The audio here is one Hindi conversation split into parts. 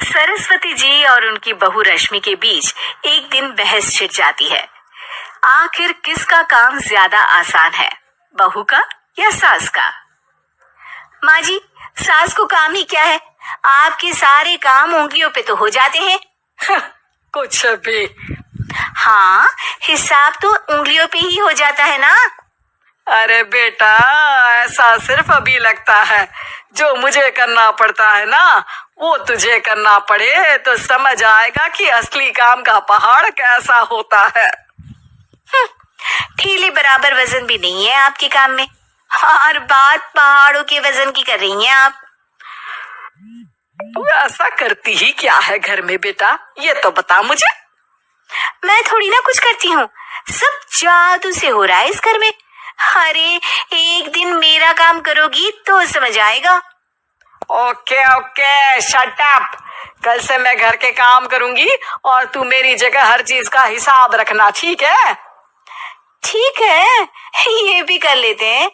सरस्वती जी और उनकी बहू रश्मि के बीच एक दिन बहस छिड़ जाती है। आखिर किसका काम ज्यादा आसान है, बहू का या सास का? माँ जी, सास को काम ही क्या है, आपके सारे काम उंगलियों पे तो हो जाते हैं। कुछ भी। हाँ, हिसाब तो उंगलियों पे ही हो जाता है ना। अरे बेटा, ऐसा सिर्फ अभी लगता है। जो मुझे करना पड़ता है ना, वो तुझे करना पड़े तो समझ आएगा कि असली काम का पहाड़ कैसा होता है। ठेले बराबर वजन भी नहीं है आपके काम में, और बात पहाड़ों के वजन की कर रही हैं आप। तू ऐसा करती ही क्या है घर में बेटा, ये तो बता मुझे। मैं थोड़ी ना कुछ करती हूँ, सब जादू से हो रहा है इस घर में। अरे एक दिन मेरा काम करोगी तो समझ आएगा। Okay okay, shut up. कल से मैं घर के काम करूंगी और तू मेरी जगह हर चीज का हिसाब रखना, ठीक है? ठीक है, ये भी कर लेते हैं।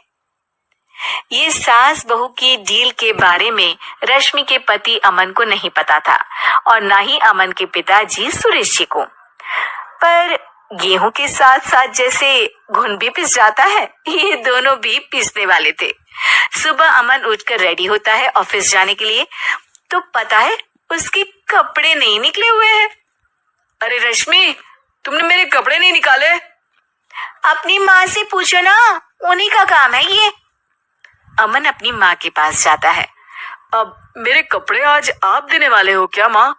ये सास बहू की डील के बारे में रश्मि के पति अमन को नहीं पता था और ना ही अमन के पिताजी सुरेश जी को। पर गेहूं के साथ साथ जैसे घुन भी पिस जाता है, ये दोनों भी पिसने वाले थे। सुबह अमन उठकर रेडी होता है ऑफिस जाने के लिए, तो पता है उसके कपड़े नहीं निकले हुए हैं। अरे रश्मि, तुमने मेरे कपड़े नहीं निकाले? अपनी माँ से पूछो ना, उन्हीं का काम है ये। अमन अपनी माँ के पास जाता है। अब मेरे कपड़े आज आप देने वाले हो क्या माँ?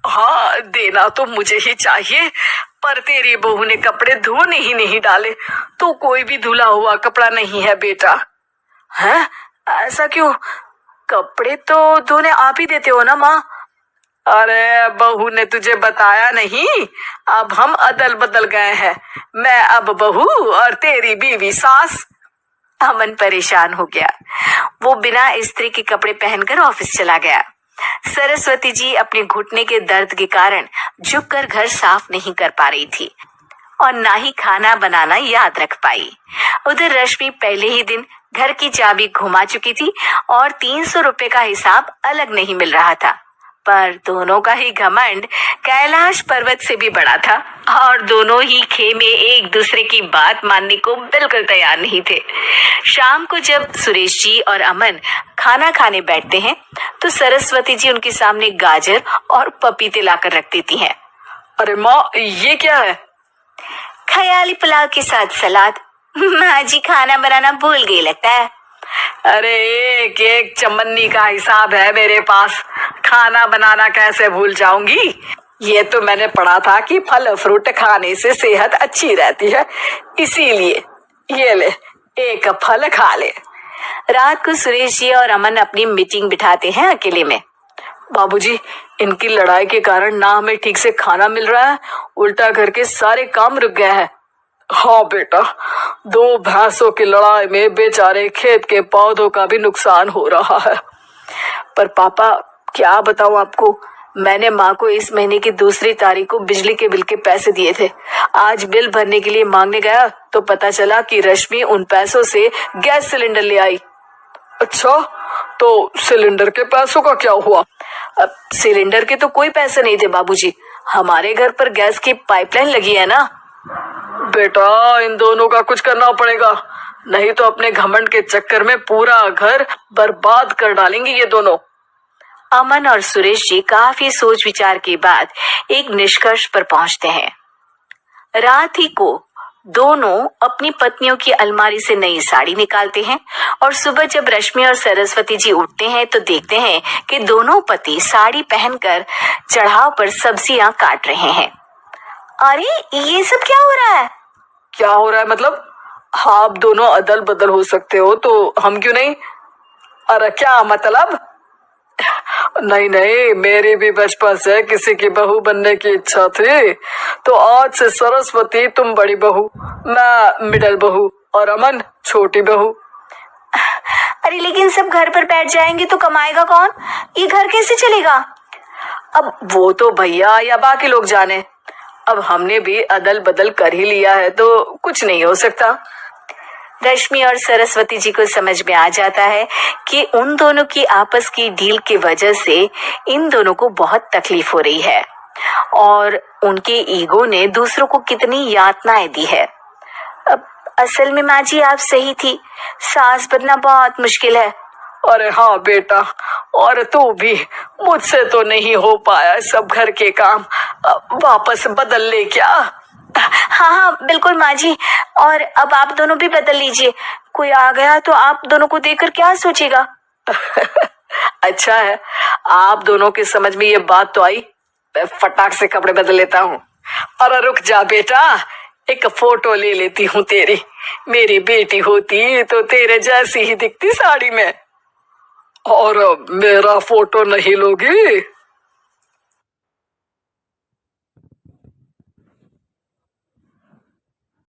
हाँ, देना तो मुझे ही चाहिए, पर तेरी बहू ने कपड़े धोने ही नहीं डाले, तो कोई भी धुला हुआ कपड़ा नहीं है बेटा। हैं? ऐसा क्यों? कपड़े तो धोने आप ही देते हो ना माँ? अरे बहू ने तुझे बताया नहीं, अब हम अदल बदल गए हैं। मैं अब बहू और तेरी बीवी सास। अमन परेशान हो गया। वो बिना इस्त्री के कपड़े पहनकर ऑफिस चला गया। सरस्वती जी अपने घुटने के दर्द के कारण झुककर घर साफ नहीं कर पा रही थी और ना ही खाना बनाना याद रख पाई। उधर रश्मि पहले ही दिन घर की चाबी घुमा चुकी थी और 300 रुपए का हिसाब अलग नहीं मिल रहा था। पर दोनों का ही घमंड कैलाश पर्वत से भी बड़ा था और दोनों ही खेमे एक दूसरे की बात मानने को बिल्कुल तैयार नहीं थे। शाम को जब सुरेश जी और अमन खाना खाने बैठते हैं तो सरस्वती जी उनके सामने गाजर और पपीते लाकर रख देती हैं। अरे माँ, ये क्या है? ख्याली पुलाव के साथ सलाद। माँ जी खाना बनाना भूल गई लगता है। अरे एक एक चमन्नी का हिसाब है मेरे पास, खाना बनाना कैसे भूल जाऊंगी? ये तो मैंने पढ़ा था कि फल फ्रूट खाने से सेहत अच्छी रहती है, इसीलिए ये ले, एक फल खा ले। रात को सुरेश जी और अमन अपनी मीटिंग बिठाते हैं अकेले में। बाबूजी, इनकी लड़ाई के कारण ना हमें ठीक से खाना मिल रहा है, उल्टा घर के सारे काम रुक गए हैं। हाँ बेटा, 2 भैंसों की लड़ाई में बेचारे खेत के पौधों का भी नुकसान हो रहा है। पर पापा, क्या बताऊं आपको, मैंने माँ को इस महीने की 2 तारीख को बिजली के बिल के पैसे दिए थे। आज बिल भरने के लिए मांगने गया तो पता चला कि रश्मि उन पैसों से गैस सिलेंडर ले आई। अच्छा, तो सिलेंडर के पैसों का क्या हुआ? अब सिलेंडर के तो कोई पैसे नहीं थे बाबूजी, हमारे घर पर गैस की पाइपलाइन लगी है ना। बेटा, इन दोनों का कुछ करना पड़ेगा, नहीं तो अपने घमंड के चक्कर में पूरा घर बर्बाद कर डालेंगे ये दोनों। अमन और सुरेश जी काफी सोच विचार के बाद एक निष्कर्ष पर पहुंचते हैं। रात ही को दोनों अपनी पत्नियों की अलमारी से नई साड़ी निकालते हैं और सुबह जब रश्मि और सरस्वती जी उठते हैं तो देखते हैं कि दोनों पति साड़ी पहनकर चढ़ाव पर सब्जियां काट रहे हैं। अरे ये सब क्या हो रहा है? क्या हो रहा है मतलब? आप दोनों अदल बदल हो सकते हो तो हम क्यों नहीं? अरे क्या मतलब? नहीं नहीं, मेरी भी बचपन से किसी की बहू बनने की इच्छा थी, तो आज से सरस्वती तुम बड़ी बहू, मैं मिडल बहू और अमन छोटी बहू। अरे लेकिन सब घर पर बैठ जाएंगे तो कमाएगा कौन? ये घर कैसे चलेगा? अब वो तो भैया या बाकी लोग जाने, अब हमने भी अदल बदल कर ही लिया है तो कुछ नहीं हो सकता। रश्मि और सरस्वती जी को समझ में आ जाता है कि उन दोनों की आपस की डील की वजह से इन दोनों को बहुत तकलीफ हो रही है और उनके ईगो ने दूसरों को कितनी यातनाएं दी है। अब असल में माँ जी आप सही थी, सास बनना बहुत मुश्किल है। अरे हाँ बेटा, और तू भी, मुझसे तो नहीं हो पाया सब घर के काम, वापस बदल ले क्या? हाँ हाँ बिल्कुल माँ जी, और अब आप दोनों भी बदल लीजिए, कोई आ गया तो आप दोनों को देखकर क्या सोचेगा। अच्छा है, आप दोनों की समझ में ये बात तो आई। मैं फटाक से कपड़े बदल लेता हूँ। अरे रुक जा बेटा, एक फोटो ले लेती हूँ तेरी। मेरी बेटी होती तो तेरे जैसी ही दिखती साड़ी में। और मेरा फोटो नहीं लोगी?